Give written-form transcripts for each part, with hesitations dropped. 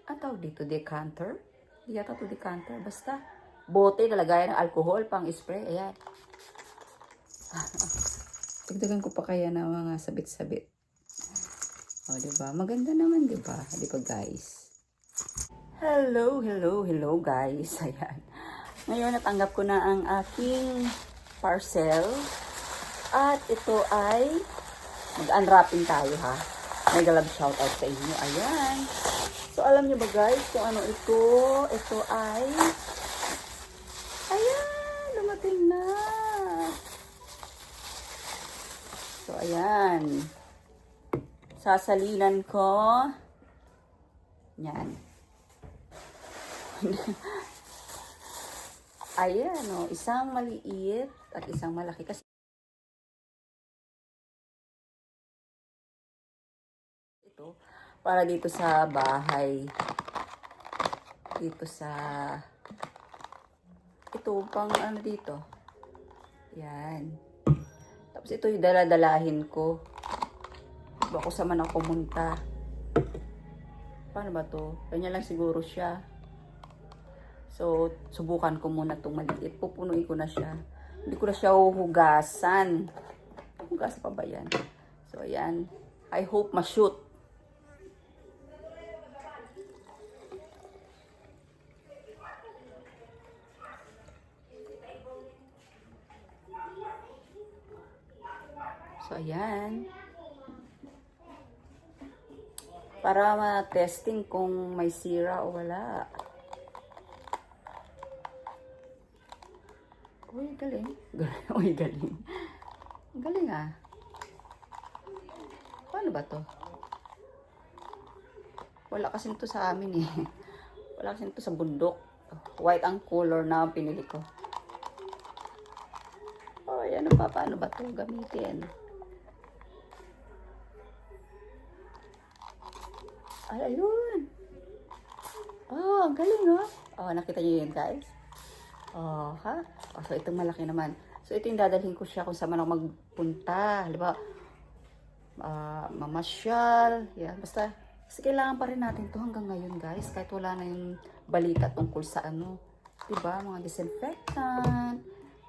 Ang tawag dito, decanter? Di yata to decanter. Basta, bote na lagayan ng alcohol pang spray. Ayan. Dagdagan ko pa kaya ng mga sabit-sabit. O, diba? Maganda naman, diba? Diba, guys? Hello, hello, hello, guys. Ayan. Ngayon, natanggap ko na ang aking parcel. At ito ay mag-unwrapping tayo, ha? Mega love shoutout sa inyo. Ayan. So, alam nyo ba, guys, kung ano ito? Ito ay... Ayan! Dumating na! So, ayan. Sasalinan ko. Yan. Ayan, o. Isang maliit at isang malaki. Kasi ito, para dito sa bahay. Dito sa... Ito, pang ano dito. Yan. Tapos ito yung daladalahin ko. Bako sa man ako pumunta. Paano ba to? Ganyan lang siguro siya. So, subukan ko muna itong maliit. Pupunuin ko na siya. Hindi ko na siya huhugasan. Hugasan pa ba yan? So, ayan. I hope ma-shoot. So, ayan. Para ma-testing kung may sira o wala. Uy, galing. Uy, galing. Galing ah. Paano ba to? Wala kasi ito sa amin eh. Wala kasi ito sa bundok. White ang color na pinili ko. Oh, ano pa? Paano ba to gamitin? Ay, ayun. Oh, ang galing oh. Oh, nakita niyo yun guys? Oh, ha? Oh, so, itong malaki naman. So, ito yung dadalhin ko siya kung saan man ako magpunta. Halimbawa, mamasyal. Yan, basta. Kasi kailangan pa rin natin to hanggang ngayon, guys. Kahit wala na yung balita tungkol sa ano. Diba? Mga disinfectant.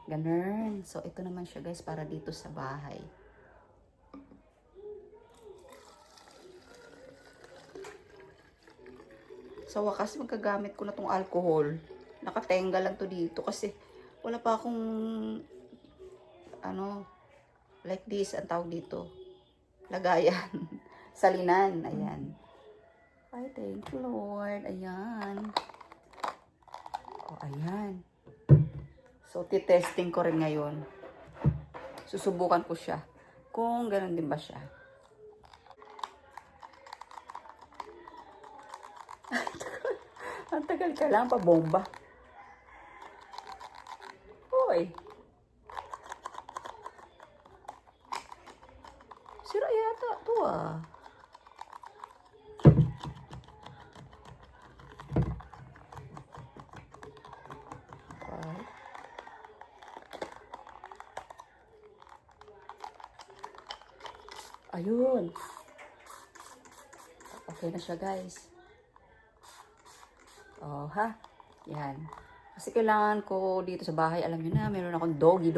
Ganun. So, ito naman siya, guys, para dito sa bahay. Sa wakas, magkagamit ko na tong alcohol. Nakatenga lang to dito kasi wala pa akong ano, like this, ang tawag dito. Lagayan. Salinan. Ayan. Ay, thank you, Lord. Ayan. O, ayan. So, titesting ko rin ngayon. Susubukan ko siya. Kung ganun din ba siya. Ang tagal ka lang pa bomba. Hoy. Sira yata to ah. Okay. Ayun. Okay na siya guys. Oh ha. Yan. Kasi kailangan ko dito sa bahay, alam niyo na, meron akong doggy.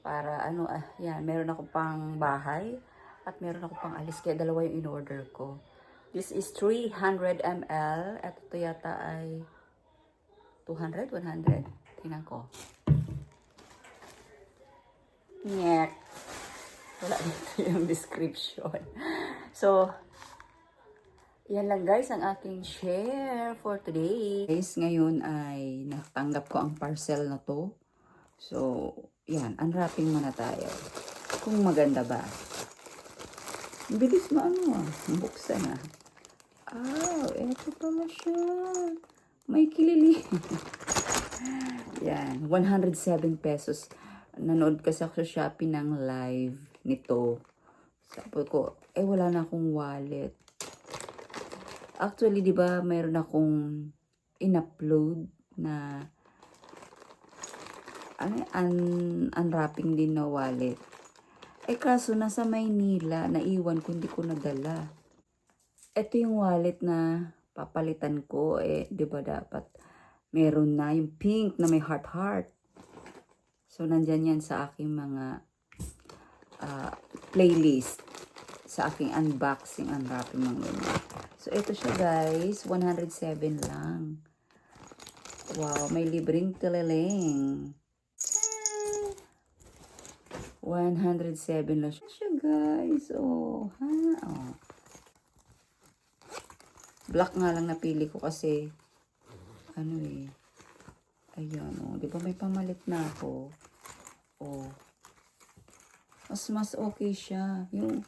Para ano, yan, meron ako pang bahay at meron ako pang alis. Kaya dalawa yung in-order ko. This is 300 ml at ito yata ay 200, 100. Tingnan ko. Nyek. Wala dito yung description. So, yan lang guys ang aking share for today. Guys, ngayon ay natanggap ko ang parcel na to. So, yan, unwrapping muna tayo. Kung maganda ba. Bilis mo ano ah, buksan ah. Oh, eto pala siya. May kilili. Yan, 107 pesos. Nanood kasi ako sa Shopee ng live nito. Sabi ko, wala na akong wallet. Actually, di ba, mayroon akong in-upload na unwrapping din na wallet. Kaso nasa Maynila, naiwan ko, hindi ko nadala. Ito yung wallet na papalitan ko. Eh, di ba dapat meron na yung pink na may heart-heart. So, nandyan yan sa aking mga playlist. Sa aking unboxing, unwrapping mga ganyan. So, ito siya guys. 107 lang. Wow, may libreng tililing. 107 lang siya guys. Oh, ha? Oh. Black nga lang napili ko kasi ano eh. Ayan, oh. Di ba may pamalit na ako? Oh. Mas okay siya. Yung,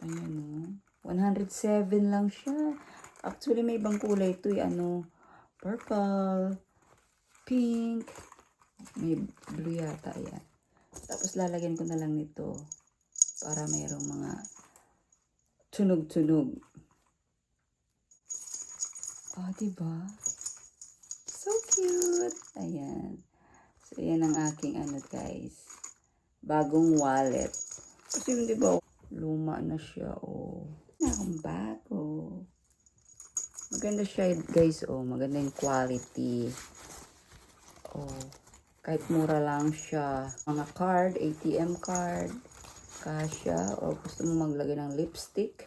ayan, oh. 107 lang siya. Actually, may ibang kulay ito eh. Ano, purple, pink, may blue yata. Ayan. Tapos, lalagyan ko na lang nito para mayroong mga tunog-tunog. Oh, diba? So cute! Ayan. So, yan ang aking ano, guys. Bagong wallet. Kasi, di ba, luma na siya, oh. Na akong bago. Maganda siya, guys, oh. Maganda yung quality. Oh. Kahit mura lang siya. Mga card, ATM card, kasya, o gusto mo maglagay ng lipstick.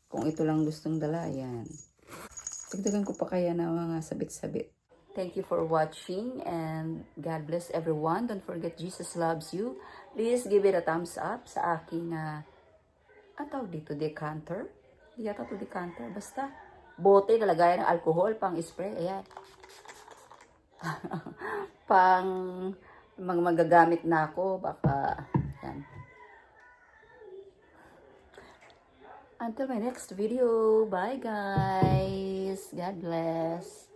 Kung ito lang gustong dala, yan. Dagdagan ko pa kaya na mga sabit-sabit. Thank you for watching and God bless everyone. Don't forget Jesus loves you. Please give it a thumbs up sa aking tawag dito, decanter. Hindi yata ito decanter. Basta, bote na lagayan ng alcohol, pang spray. Ayan. Pang magagamit na ako. Baka, yan. Until my next video. Bye guys. God bless.